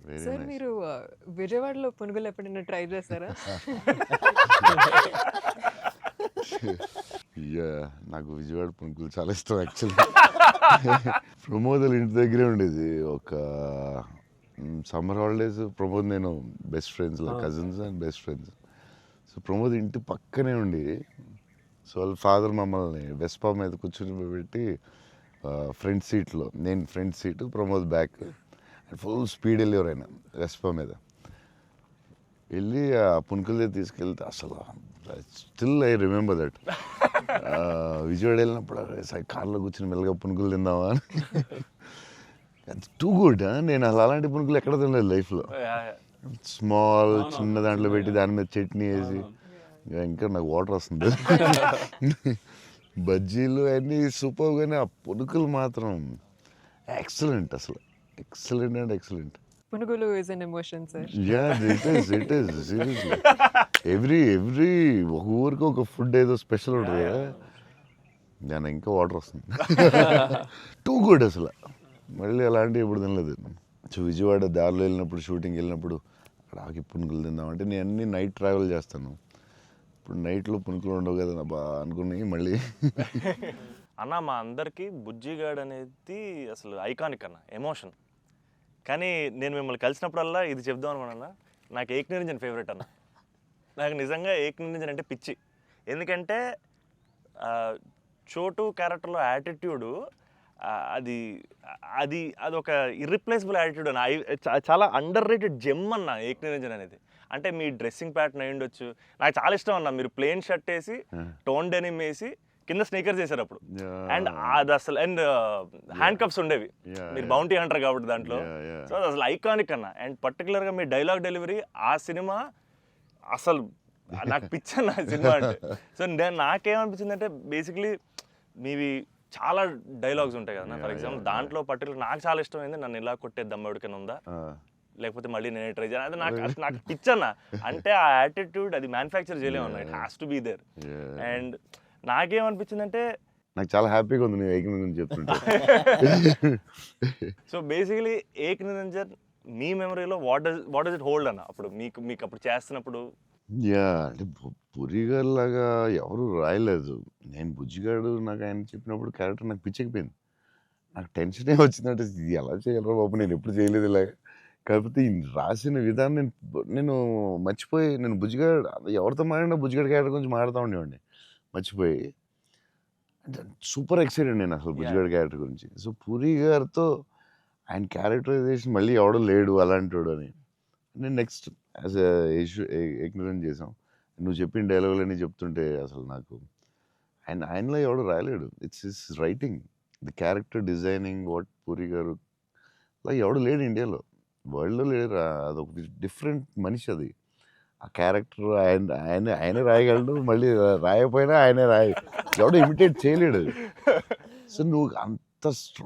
Very sir nice. మీరు విజయవాడలో పునుగులు ఎప్పుడైనా ట్రై చేశారా? నాకు విజయవాడ పునుకులు చాలా ఇష్టం యాక్చువల్లీ. ప్రమోద్ ఇంటి దగ్గరే ఉండేది. ఒక సమ్మర్ హాలిడేస్ ప్రమోద్ నేను best friends, cousins and best friends. So Pramod ఇంటి పక్కనే ఉండి, సో వాళ్ళ ఫాదర్ మమ్మల్ని వెస్పా మీద కూర్చొని పెట్టి ఫ్రంట్ సీట్లో, నేను front seat, Pramod back, full speed వెళ్ళేవారు ఆయన వెస్పా మీద. వెళ్ళి ఆ పునుకుల దగ్గర తీసుకెళ్తే అసలు still I remember that. Vijayawada వెళ్ళినప్పుడు కార్లో కూర్చొని మెల్లగా పునుకులు తిందామా అని. Too good. నేను అసలు అలాంటి పునుకులు ఎక్కడ తినలేదు లైఫ్లో. స్మాల్ చిన్న దాంట్లో పెట్టి దాని మీద చట్నీ వేసి, ఇంకా నాకు వాటర్ వస్తుంది. బజ్జీలు అన్నీ సూపర్, కానీ ఆ పునుకులు మాత్రం ఎక్సలెంట్, అసలు ఎక్సలెంట్ అండ్ ఎక్సలెంట్. పునుగులు is an emotion sir. It is seriously. Every ఒక ఊరికి ఒక ఫుడ్ ఏదో స్పెషల్ ఉంటుంది కదా, దాని ఇంకా వాటర్ వస్తుంది. టూ గుడ్ అసలు. మళ్ళీ అలాంటివి ఎప్పుడు తినలేదు. సో విజయవాడ దారిలో వెళ్ళినప్పుడు, షూటింగ్ వెళ్ళినప్పుడు అక్కడ ఆకి పునుకులు తిందామంటే, నేను అన్ని నైట్ ట్రావెల్ చేస్తాను. ఇప్పుడు నైట్లో పునుకులు ఉండవు కదా బా అనుకుని మళ్ళీ. అన్న మా అందరికీ బుజ్జిగాడ్ అనేది అసలు ఐకానిక్ అన్న, ఎమోషన్. కానీ నేను మిమ్మల్ని కలిసినప్పుడల్లా ఇది చెప్దాం అనుకున్నా, నాకు ఏక్ నిరంజన్ ఫేవరెట్ అన్న. నాకు నిజంగా ఏక్ నిరంజన్ అంటే పిచ్చి. ఎందుకంటే చోటు క్యారెక్టర్లో యాటిట్యూడు, అది అది అదొక ఇర్రిప్లేసబుల్ యాటిట్యూడ్ అన్న. చాలా అండర్ రేటెడ్ జెమ్ అన్న ఏక్ నిరంజన్ అనేది. అంటే మీ డ్రెస్సింగ్ ప్యాటర్న్ అయి ఉండొచ్చు, నాకు చాలా ఇష్టం అన్న. మీరు ప్లెయిన్ షర్ట్ వేసి, టోన్ డెనిమ్ వేసి, కింద స్నీకర్స్ చేశారు అప్పుడు. అండ్ అది అసలు, అండ్ హ్యాండ్ కప్స్ ఉండేవి, మీరు బౌంటీ హంటర్ కాబట్టి దాంట్లో. సో అది అసలు ఐకానిక్ అన్న. అండ్ పర్టికులర్గా మీ డైలాగ్ డెలివరీ, ఆ సినిమా అసలు నాకు పిచ్చన్న సినిమా అంటే. సో నాకేమనిపించింది అంటే, బేసిక్లీ మీవి చాలా డైలాగ్స్ ఉంటాయి కదా. ఫర్ ఎగ్జాంపుల్ దాంట్లో పర్టికులర్ నాకు చాలా ఇష్టమైంది, నన్ను ఇలా కొట్టే దమ్మడికైనా ఉందా, లేకపోతే మళ్ళీ నేనే ట్రై చేయాలి, అది నాకు పిచ్చన్న. అంటే ఆ యాటిట్యూడ్ అది మ్యానుఫ్యాక్చర్ చేయలేమన్నా, it has to be there. And నాకేమనిపించిందంటే, నాకు చాలా హ్యాపీగా ఉంది నేను ఏక్ నిరంజన్ చెప్తుంటే. సో బేసికలీ ఏక్ నిరంజన్ మీ మెమరీలో వాట్ డస్ ఇట్ హోల్డ్ అన్న? అప్పుడు మీకు అప్పుడు చేస్తున్నప్పుడు. అంటే పురిగారు లాగా ఎవరు రాయలేదు. నేను బుజ్జిగాడు నాకు ఆయన చెప్పినప్పుడు క్యారెక్టర్ నాకు పిచ్చెక్కిపోయింది. నాకు టెన్షనే వచ్చిందంటే, ఇది ఎలా చేయగలరా బాబు, నేను ఎప్పుడు చేయలేదు ఇలాగ. కాకపోతే ఈ రాసిన విధానం నేను మర్చిపోయి, నేను బుజ్జిగాడు ఎవరితో మాట్లాడినా బుజ్జిగాడు క్యారెక్టర్ గురించి మాట్లాడుతూ ఉండేవాడిని మర్చిపోయి. అంటే సూపర్ ఎక్సైటెడ్ నేను అసలు బుజ్జిగాడు క్యారెక్టర్ గురించి. సో పూరి గారితో ఆయన క్యారెక్టరైజేషన్ మళ్ళీ ఎవడో లేడు అలాంటి అని నేను నెక్స్ట్ యాజ్ ఇగ్నరెంట్ చేసాం. నువ్వు చెప్పిన డైలాగులన్నీ చెప్తుంటే అసలు నాకు ఆయనలో ఎవడు రాయలేడు. It's his writing, the character designing, what Puri గారు అలా ఎవడు లేడు ఇండియాలో, వరల్డ్లో లేడు. అదొక డిఫరెంట్ మనిషి అది. ఆ క్యారెక్టర్ ఆయనే రాయగలడు, మళ్ళీ రాయకపోయినా ఆయనే ఎవడో ఇమిటేట్ చేయలేడు. సో నువ్వు అంత స్ట్రాంగ్